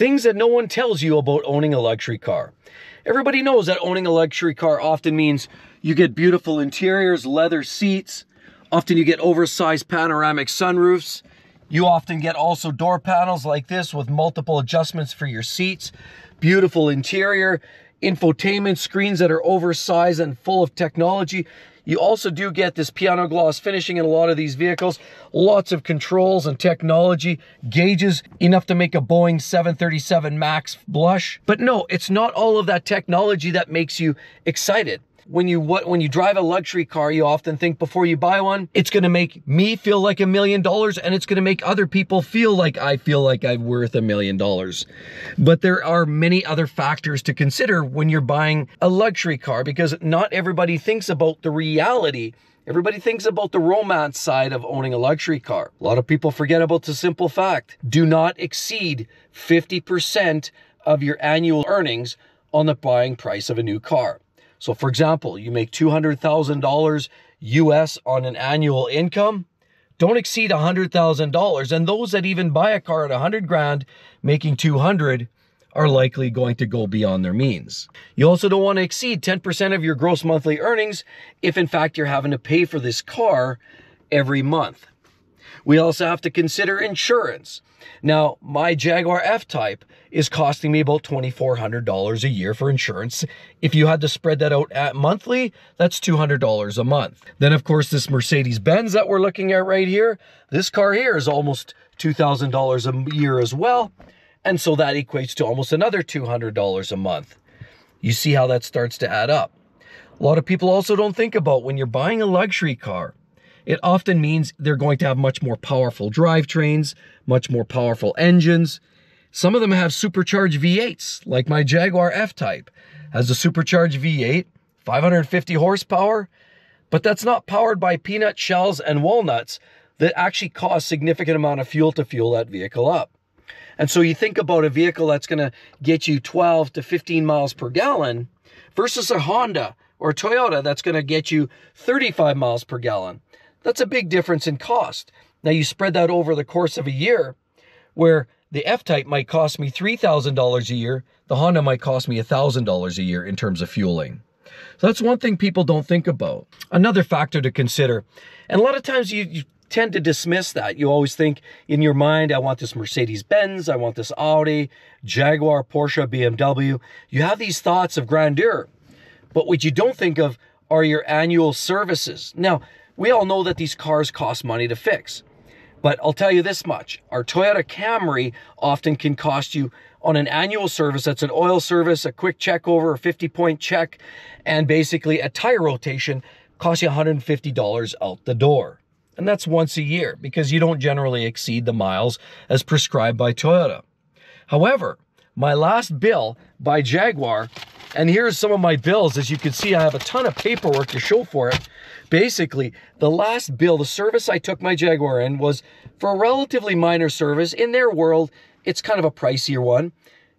Things that no one tells you about owning a luxury car. Everybody knows that owning a luxury car often means you get beautiful interiors, leather seats. Often you get oversized panoramic sunroofs. You often get also door panels like this with multiple adjustments for your seats. Beautiful interior, infotainment screens that are oversized and full of technology. You also do get this piano gloss finishing in a lot of these vehicles. Lots of controls and technology, gauges, enough to make a Boeing 737 MAX blush. But no, it's not all of that technology that makes you excited. When you drive a luxury car, you often think before you buy one, it's gonna make me feel like $1 million and it's gonna make other people feel like I feel like I'm worth $1 million. But there are many other factors to consider when you're buying a luxury car, because not everybody thinks about the reality. Everybody thinks about the romance side of owning a luxury car. A lot of people forget about the simple fact: do not exceed 50% of your annual earnings on the buying price of a new car. So for example, you make $200,000 US on an annual income, don't exceed $100,000. And those that even buy a car at 100 grand, making 200, are likely going to go beyond their means. You also don't want to exceed 10% of your gross monthly earnings if in fact you're having to pay for this car every month. We also have to consider insurance. Now, my Jaguar F-Type is costing me about $2,400 a year for insurance. If you had to spread that out at monthly, that's $200 a month. Then of course, this Mercedes-Benz that we're looking at right here, this car here is almost $2,000 a year as well. And so that equates to almost another $200 a month. You see how that starts to add up. A lot of people also don't think about when you're buying a luxury car, it often means they're going to have much more powerful drivetrains, much more powerful engines. Some of them have supercharged V8s, like my Jaguar F-Type has a supercharged V8, 550 horsepower, but that's not powered by peanut shells and walnuts that actually cost a significant amount of fuel to fuel that vehicle up. And so you think about a vehicle that's gonna get you 12 to 15 miles per gallon versus a Honda or a Toyota that's gonna get you 35 miles per gallon. That's a big difference in cost. Now you spread that over the course of a year, where the F-Type might cost me $3,000 a year, the Honda might cost me $1,000 a year in terms of fueling. So that's one thing people don't think about. Another factor to consider, and a lot of times you tend to dismiss that. You always think in your mind, I want this Mercedes-Benz, I want this Audi, Jaguar, Porsche, BMW. You have these thoughts of grandeur, but what you don't think of are your annual services. Now, we all know that these cars cost money to fix, but I'll tell you this much. Our Toyota Camry often can cost you on an annual service, that's an oil service, a quick check over, a 50-point check, and basically a tire rotation costs you $150 out the door. And that's once a year because you don't generally exceed the miles as prescribed by Toyota. However, my last bill by Jaguar, and here's some of my bills. As you can see, I have a ton of paperwork to show for it. Basically, the last bill, the service I took my Jaguar in was for a relatively minor service. In their world, it's kind of a pricier one.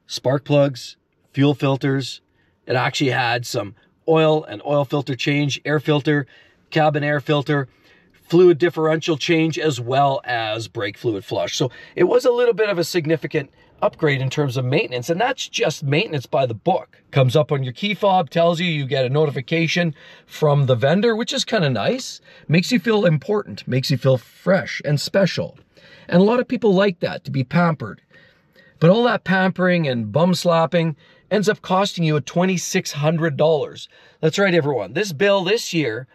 Spark plugs, fuel filters. It actually had some oil and oil filter change, air filter, cabin air filter, fluid differential change, as well as brake fluid flush. So it was a little bit of a significant upgrade in terms of maintenance, and that's just maintenance by the book. Comes up on your key fob, tells you you get a notification from the vendor, which is kind of nice. Makes you feel important, makes you feel fresh and special. And a lot of people like that, to be pampered. But all that pampering and bum slapping ends up costing you $2,600. That's right, everyone. This bill this year,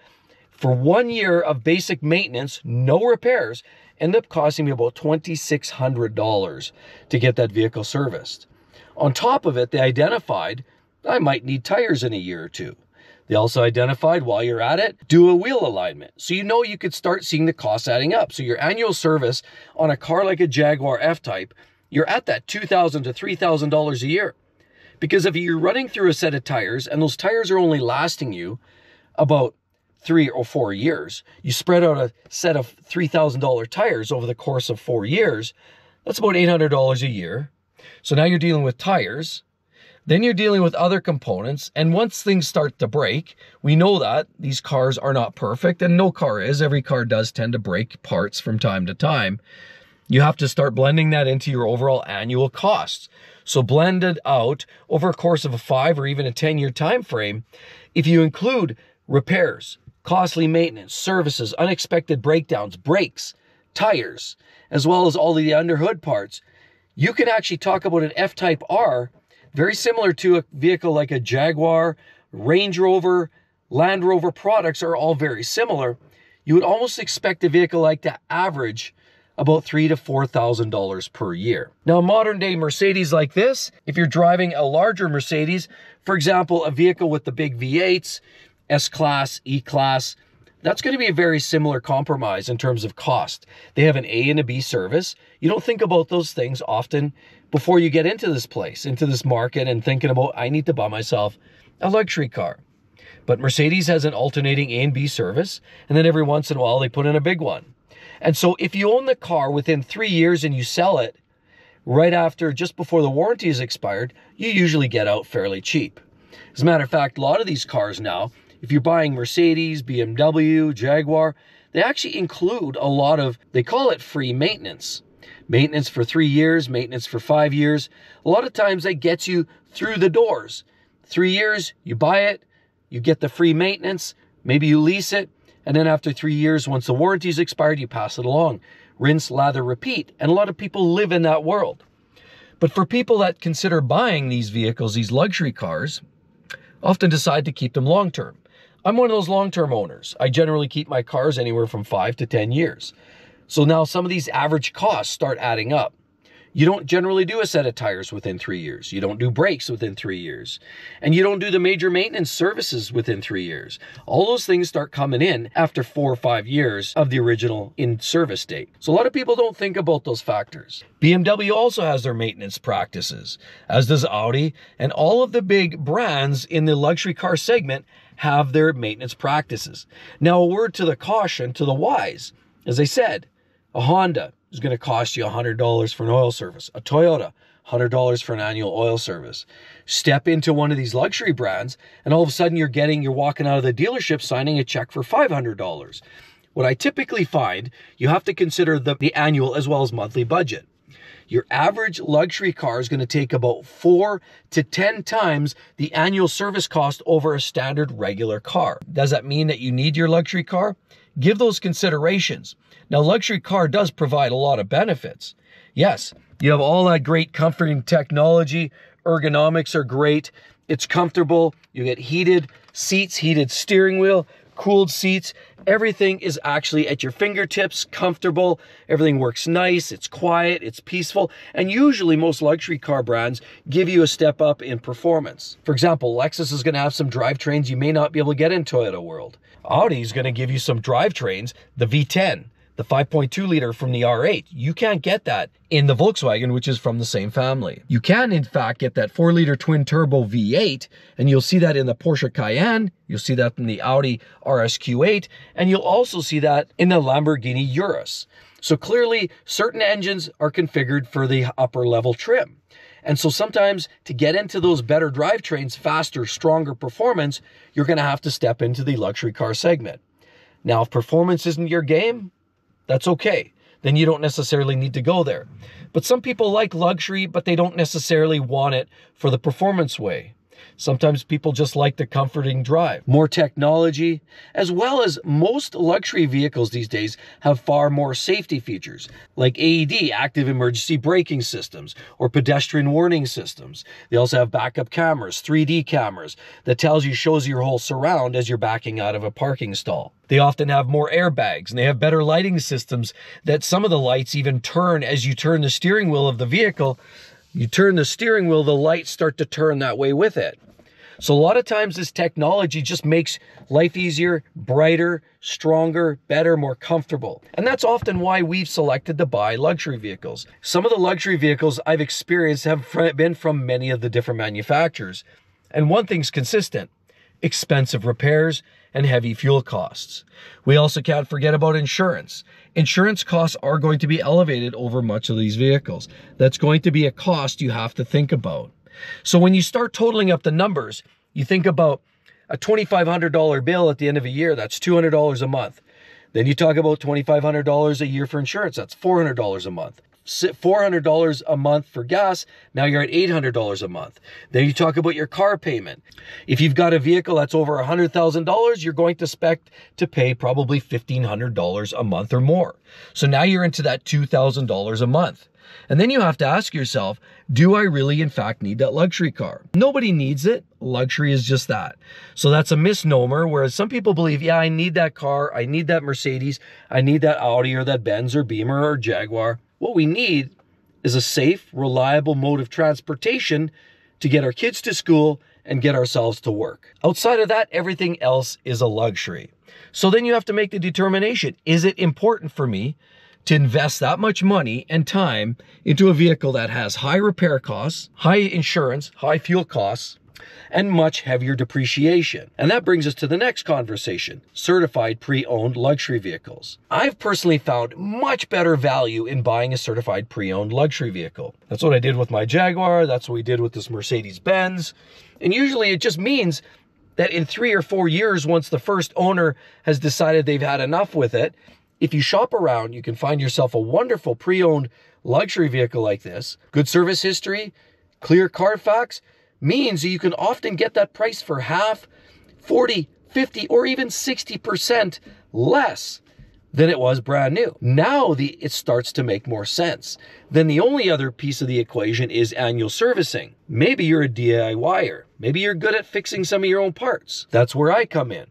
for 1 year of basic maintenance, no repairs, ended up costing me about $2,600 to get that vehicle serviced. On top of it, they identified I might need tires in a year or two. They also identified, while you're at it, do a wheel alignment. So you know you could start seeing the costs adding up. So your annual service on a car like a Jaguar F-Type, you're at that $2,000 to $3,000 a year. Because if you're running through a set of tires and those tires are only lasting you about 3 or 4 years, you spread out a set of $3,000 tires over the course of 4 years, that's about $800 a year. So now you're dealing with tires, then you're dealing with other components, and once things start to break, we know that these cars are not perfect, and no car is. Every car does tend to break parts from time to time. You have to start blending that into your overall annual costs. So blend it out over a course of a 5 or even a 10-year time frame. If you include repairs, costly maintenance, services, unexpected breakdowns, brakes, tires, as well as all the underhood parts, you can actually talk about an F-Type R, very similar to a vehicle like a Jaguar, Range Rover, Land Rover products are all very similar. You would almost expect a vehicle like to average about $3,000 to $4,000 per year. Now, modern day Mercedes like this, if you're driving a larger Mercedes, for example, a vehicle with the big V8s, S-Class, E-Class, that's going to be a very similar compromise in terms of cost. They have an A and a B service. You don't think about those things often before you get into this place, into this market, and thinking about, I need to buy myself a luxury car. But Mercedes has an alternating A and B service, and then every once in a while they put in a big one. And so if you own the car within 3 years and you sell it right after, just before the warranty is expired, you usually get out fairly cheap. As a matter of fact, a lot of these cars now, if you're buying Mercedes, BMW, Jaguar, they actually include a lot of, they call it free maintenance. Maintenance for 3 years, maintenance for 5 years. A lot of times that gets you through the doors. 3 years, you buy it, you get the free maintenance, maybe you lease it, and then after 3 years, once the warranty's expired, you pass it along. Rinse, lather, repeat. And a lot of people live in that world. But for people that consider buying these vehicles, these luxury cars, often decide to keep them long-term. I'm one of those long-term owners. I generally keep my cars anywhere from 5 to 10 years. So now some of these average costs start adding up. You don't generally do a set of tires within 3 years. You don't do brakes within 3 years. And you don't do the major maintenance services within 3 years. All those things start coming in after 4 or 5 years of the original in-service date. So a lot of people don't think about those factors. BMW also has their maintenance practices, as does Audi, and all of the big brands in the luxury car segment have their maintenance practices. Now, a word to the caution, to the wise. As I said, a Honda is going to cost you $100 for an oil service. A Toyota, $100 for an annual oil service. Step into one of these luxury brands, and all of a sudden you're walking out of the dealership signing a check for $500. What I typically find, you have to consider the annual as well as monthly budget. Your average luxury car is going to take about 4 to 10 times the annual service cost over a standard regular car. Does that mean that you need your luxury car? Give those considerations. Now, luxury car does provide a lot of benefits. Yes, you have all that great comforting technology. Ergonomics are great. It's comfortable. You get heated seats, heated steering wheel, cooled seats. Everything is actually at your fingertips, comfortable. Everything works nice. It's quiet. It's peaceful. And usually most luxury car brands give you a step up in performance. For example, Lexus is going to have some drivetrains you may not be able to get in Toyota world. Audi is going to give you some drivetrains, the V10, the 5.2 liter from the R8. You can't get that in the Volkswagen, which is from the same family. You can, in fact, get that 4-liter twin-turbo V8, and you'll see that in the Porsche Cayenne, you'll see that in the Audi RSQ8, and you'll also see that in the Lamborghini Urus. So clearly, certain engines are configured for the upper-level trim. And so sometimes to get into those better drivetrains, faster, stronger performance, you're going to have to step into the luxury car segment. Now, if performance isn't your game, that's okay. Then you don't necessarily need to go there. But some people like luxury, but they don't necessarily want it for the performance way. Sometimes people just like the comforting drive. More technology, as well as most luxury vehicles these days have far more safety features, like AED, active emergency braking systems, or pedestrian warning systems. They also have backup cameras, 3D cameras, that shows you your whole surround as you're backing out of a parking stall. They often have more airbags, and they have better lighting systems that some of the lights even turn as you turn the steering wheel of the vehicle. You turn the steering wheel, the lights start to turn that way with it. So a lot of times this technology just makes life easier, brighter, stronger, better, more comfortable. And that's often why we've selected to buy luxury vehicles. Some of the luxury vehicles I've experienced have been from many of the different manufacturers. And one thing's consistent: expensive repairs and heavy fuel costs. We also can't forget about insurance. Insurance costs are going to be elevated over much of these vehicles. That's going to be a cost you have to think about. So when you start totaling up the numbers, you think about a $2,500 bill at the end of a year, that's $200 a month. Then you talk about $2,500 a year for insurance. That's $400 a month. $400 a month for gas. Now you're at $800 a month. Then you talk about your car payment. If you've got a vehicle that's over $100,000, you're going to expect to pay probably $1,500 a month or more. So now you're into that $2,000 a month. And then you have to ask yourself, do I really in fact need that luxury car? Nobody needs it. Luxury is just that. So that's a misnomer, whereas some people believe, yeah, I need that car, I need that Mercedes, I need that Audi or that Benz or Beamer or Jaguar. What we need is a safe, reliable mode of transportation to get our kids to school and get ourselves to work. Outside of that, everything else is a luxury. So then you have to make the determination, is it important for me to invest that much money and time into a vehicle that has high repair costs, high insurance, high fuel costs, and much heavier depreciation? And that brings us to the next conversation, certified pre-owned luxury vehicles. I've personally found much better value in buying a certified pre-owned luxury vehicle. That's what I did with my Jaguar. That's what we did with this Mercedes-Benz. And usually it just means that in 3 or 4 years, once the first owner has decided they've had enough with it, if you shop around, you can find yourself a wonderful pre-owned luxury vehicle like this. Good service history, clear Carfax, means that you can often get that price for half, 40, 50, or even 60% less than it was brand new. Now it starts to make more sense. Then the only other piece of the equation is annual servicing. Maybe you're a DIYer. Maybe you're good at fixing some of your own parts. That's where I come in.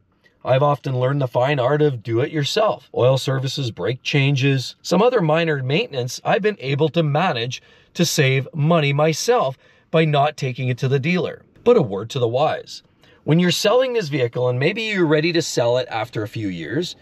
I've often learned the fine art of do-it-yourself. Oil services, brake changes, some other minor maintenance I've been able to manage to save money myself by not taking it to the dealer. But a word to the wise. When you're selling this vehicle and maybe you're ready to sell it after a few years,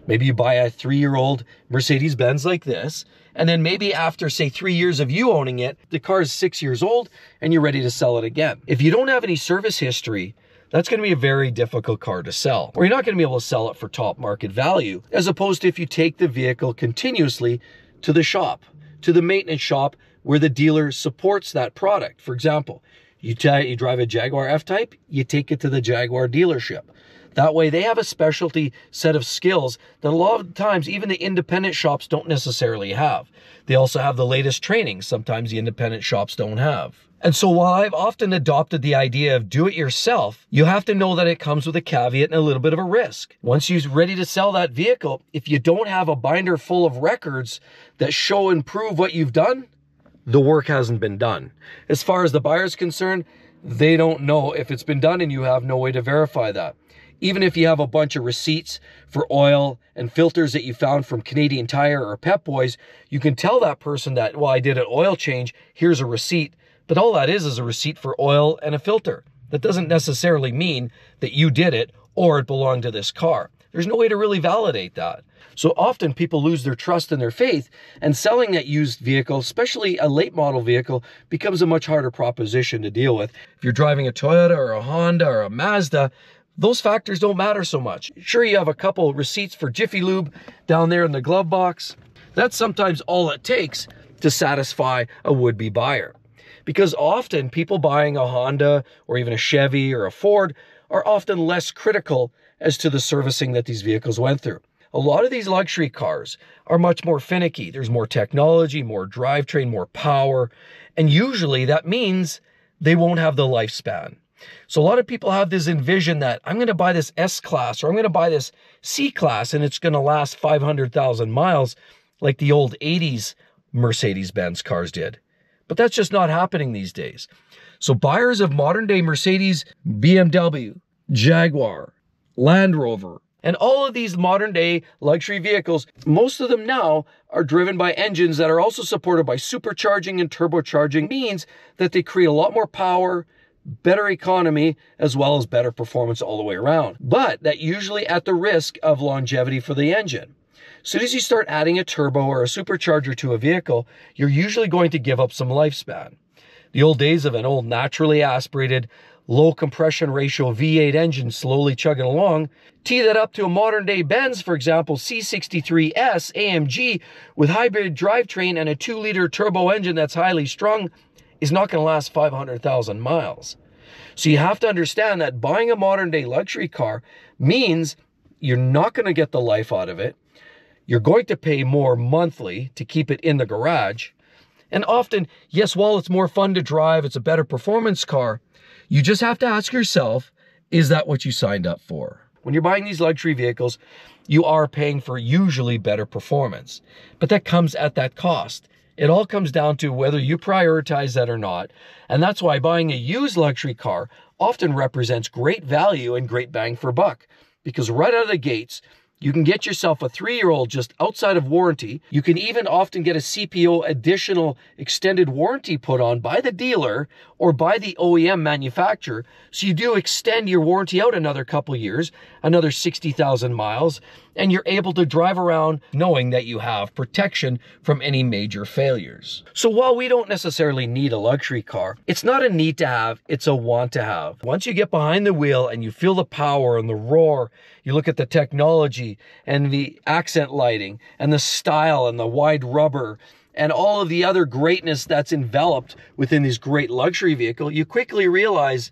maybe you buy a 3-year-old Mercedes-Benz like this, and then maybe after, say, 3 years of you owning it, the car is 6 years old and you're ready to sell it again. If you don't have any service history, that's going to be a very difficult car to sell, or you're not going to be able to sell it for top market value, as opposed to if you take the vehicle continuously to the shop, to the maintenance shop where the dealer supports that product. For example, you drive a Jaguar F-Type, you take it to the Jaguar dealership. That way they have a specialty set of skills that a lot of times even the independent shops don't necessarily have. They also have the latest training sometimes the independent shops don't have. And so while I've often adopted the idea of do it yourself, you have to know that it comes with a caveat and a little bit of a risk. Once you're ready to sell that vehicle, if you don't have a binder full of records that show and prove what you've done, the work hasn't been done. As far as the buyer's concerned, they don't know if it's been done and you have no way to verify that. Even if you have a bunch of receipts for oil and filters that you found from Canadian Tire or Pep Boys, you can tell that person that, well, I did an oil change, here's a receipt. But all that is a receipt for oil and a filter. That doesn't necessarily mean that you did it or it belonged to this car. There's no way to really validate that. So often people lose their trust and their faith, and selling that used vehicle, especially a late model vehicle, becomes a much harder proposition to deal with. If you're driving a Toyota or a Honda or a Mazda, those factors don't matter so much. Sure, you have a couple receipts for Jiffy Lube down there in the glove box. That's sometimes all it takes to satisfy a would-be buyer. Because often people buying a Honda or even a Chevy or a Ford are often less critical as to the servicing that these vehicles went through. A lot of these luxury cars are much more finicky. There's more technology, more drivetrain, more power, and usually that means they won't have the lifespan. So a lot of people have this envision that I'm going to buy this S-Class or I'm going to buy this C-Class and it's going to last 500,000 miles like the old 80s Mercedes-Benz cars did. But that's just not happening these days. So buyers of modern day Mercedes, BMW, Jaguar, Land Rover, and all of these modern day luxury vehicles, most of them now are driven by engines that are also supported by supercharging and turbocharging, means that they create a lot more power, better economy, as well as better performance all the way around. But that usually at the risk of longevity for the engine. As soon as you start adding a turbo or a supercharger to a vehicle, you're usually going to give up some lifespan. The old days of an old naturally aspirated, low compression ratio V8 engine slowly chugging along, tee that up to a modern day Benz, for example, C63S AMG with hybrid drivetrain and a 2-liter turbo engine that's highly strung, is not going to last 500,000 miles. So you have to understand that buying a modern day luxury car means you're not going to get the life out of it. You're going to pay more monthly to keep it in the garage. And often, yes, while it's more fun to drive, it's a better performance car, you just have to ask yourself, is that what you signed up for? When you're buying these luxury vehicles, you are paying for usually better performance, but that comes at that cost. It all comes down to whether you prioritize that or not. And that's why buying a used luxury car often represents great value and great bang for buck, because right out of the gates, you can get yourself a 3-year-old just outside of warranty. You can even often get a CPO additional extended warranty put on by the dealer or by the OEM manufacturer. So you do extend your warranty out another couple years, another 60,000 miles, and you're able to drive around knowing that you have protection from any major failures. So while we don't necessarily need a luxury car, it's not a need to have, it's a want to have. Once you get behind the wheel and you feel the power and the roar, you look at the technology and the accent lighting and the style and the wide rubber and all of the other greatness that's enveloped within this great luxury vehicle, you quickly realize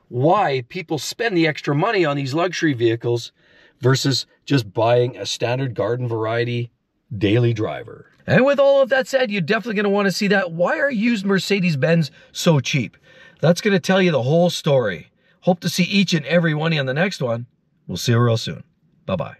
why people spend the extra money on these luxury vehicles versus just buying a standard garden variety daily driver. And with all of that said, you're definitely going to want to see that. Why are used Mercedes-Benz so cheap? That's going to tell you the whole story. Hope to see each and every one on the next one. We'll see you real soon. Bye-bye.